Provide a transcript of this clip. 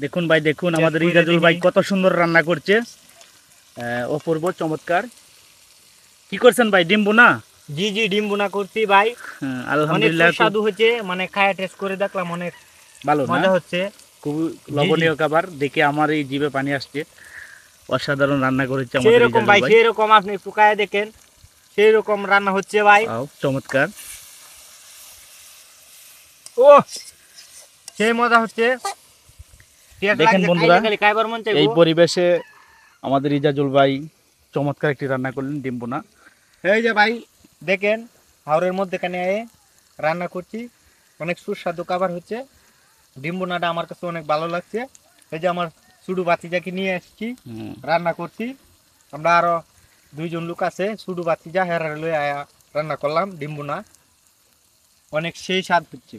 দেখুন ভাই, দেখুন আমাদের ইজাজুল ভাই কত সুন্দর রান্না করছে, অপূর্ব চমৎকার। কি করছেন ভাই, ডিম বোনা? জি জি, ডিম বোনা করছি ভাই। আলহামদুলিল্লাহ, অনেক সুস্বাদু হয়েছে, মানে খায়া টেস্ট করে দেখলাম, অনেক ভালো মজা হচ্ছে। খুব লবণীয় খাবার, দেখে আমার এই জিভে পানি আসছে। অসাধারণ রান্না করেছে আমাদের সেই রকম ইজাজুল ভাই, ভাই। সেই রকম আপনি একটু খায়া দেখেন, সেই রকম রান্না হচ্ছে ভাই। চমৎকার, ও সেই মজা হচ্ছে। দেখেন বন্ধুরা, খাইবার মন চাইবো। এই পরিবেশে আমাদের ইজাজুল ভাই চমৎকার একটি রান্না করলেন, ডিম বোনা। এই যে ভাই দেখেন, হাওরের মধ্যে কানে রান্না করছি, অনেক সুস্বাদু খাবার হচ্ছে। ডিম বোনাটা আমার কাছে অনেক ভালো লাগছে। এই যে আমার সুডু বাতিজাকে নিয়ে এসেছি, রান্না করছি। আমরা আরো 2 জন লোক আছে, সুডু বাতিজা হেরার লয়ে রান্না করলাম ডিম বোনা, অনেক সেই স্বাদ হচ্ছে।